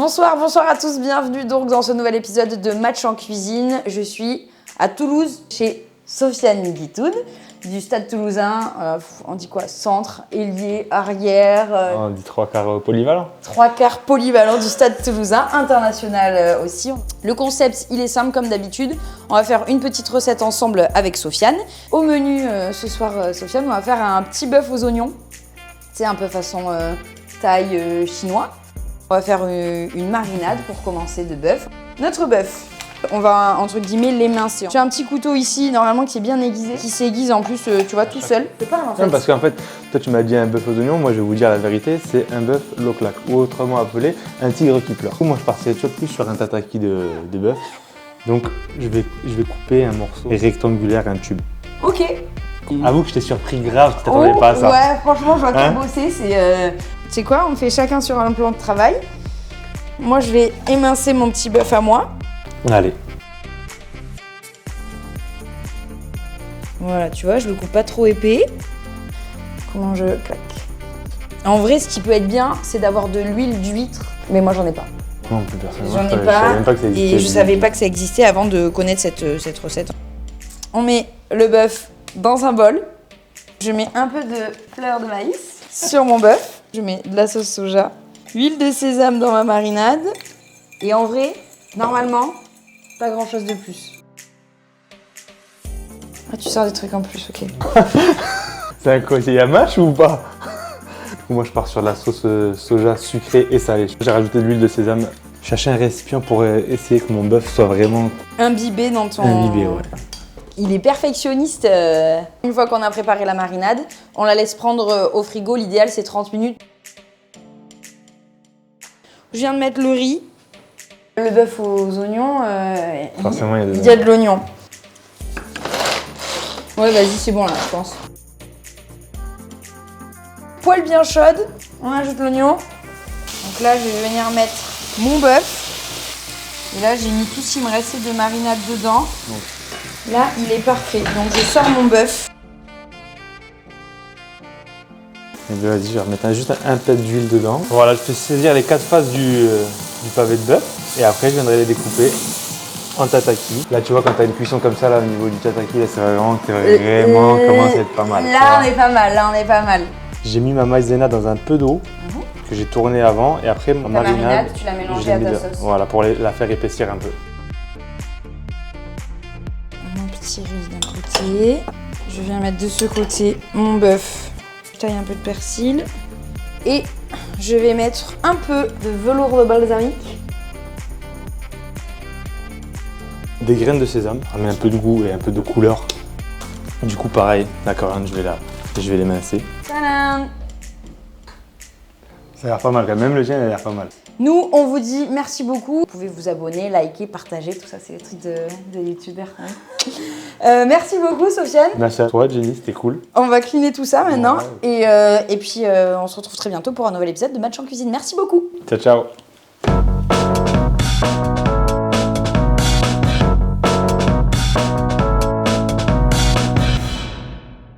Bonsoir à tous, bienvenue donc dans ce nouvel épisode de Match en cuisine. Je suis à Toulouse chez Sofiane Guitoun du Stade Toulousain. On dit quoi? Centre, ailier, arrière. On dit trois quarts polyvalent. Trois quarts polyvalent du Stade Toulousain, international aussi. Le concept, il est simple comme d'habitude. On va faire une petite recette ensemble avec Sofiane. Au menu ce soir, Sofiane, on va faire un petit bœuf aux oignons. C'est un peu façon thaï chinois. On va faire une marinade pour commencer de bœuf. Notre bœuf, on va entre guillemets l'émincer. J'ai un petit couteau ici, normalement qui est bien aiguisé, qui s'aiguise en plus, tu vois, tout seul. Je parle en fait. Non, parce qu'en fait, toi tu m'as dit un bœuf aux oignons, moi je vais vous dire la vérité, c'est un bœuf low claque, ou autrement appelé un tigre qui pleure. Moi je partirais toujours plus sur un tataki de bœuf. Donc je vais couper un morceau rectangulaire, un tube. Ok. Avoue que je t'ai surpris grave, tu t'attendais pas à ça. Ouais, franchement, je vois que bosser, c'est quoi, on fait chacun sur un plan de travail. Moi, je vais émincer mon petit bœuf à moi. Allez. Voilà, tu vois, je le coupe pas trop épais. Comment je claque? En vrai, ce qui peut être bien, c'est d'avoir de l'huile d'huître, mais moi, j'en ai pas. Non, plus personne. J'en ai Je savais pas, même pas que ça existait, et je savais pas que ça existait avant de connaître cette recette. On met le bœuf dans un bol. Je mets un peu de fleur de maïs sur mon bœuf. Je mets de la sauce soja, huile de sésame dans ma marinade. Et en vrai, normalement, pas grand chose de plus. Ah, tu sors des trucs en plus, ok. C'est un côté yamache ou pas? Moi je pars sur la sauce soja sucrée et salée. J'ai rajouté de l'huile de sésame. Je cherchais un récipient pour essayer que mon bœuf soit vraiment imbibé dans ton... imbibé, ouais. Il est perfectionniste. Une fois qu'on a préparé la marinade, on la laisse prendre au frigo. L'idéal, c'est 30 minutes. Je viens de mettre le riz. Le bœuf aux oignons, Forcément, il y a de l'oignon. Ouais, vas-y, c'est bon là, je pense. Poêle bien chaude, on ajoute l'oignon. Donc là, je vais venir mettre mon bœuf. Et là, j'ai mis tout ce qui me restait de marinade dedans. Donc. Là, il est parfait. Donc, je sors mon bœuf. Et bien, vas-y, je vais remettre juste un peu d'huile dedans. Voilà, je fais saisir les 4 faces du pavé de bœuf. Et après, je viendrai les découper en tataki. Là, tu vois, quand tu as une cuisson comme ça, là, au niveau du tataki, là, c'est vraiment que vraiment commence à être pas mal. Là, on est pas mal. J'ai mis ma maïzena dans un peu d'eau que j'ai tourné avant. Et après, ma marinade, tu l'as mélangée à ta sauce. Voilà, pour la faire épaissir un peu. Mon petit riz d'un côté. Je viens mettre de ce côté mon bœuf. Je taille un peu de persil. Et je vais mettre un peu de velours de balsamique. Des graines de sésame, ça met un peu de goût et un peu de couleur. Du coup, pareil, la coriandre, je vais l'émincer. Tadam! Ça a l'air pas mal, quand même le tien, il a l'air pas mal. Nous, on vous dit merci beaucoup. Vous pouvez vous abonner, liker, partager, tout ça, c'est les trucs de youtubeurs. Hein. Merci beaucoup, Sofiane. Merci à toi, Jenny, c'était cool. On va cleaner tout ça maintenant. Ouais. Et puis, on se retrouve très bientôt pour un nouvel épisode de Match en cuisine. Merci beaucoup. Ciao, ciao.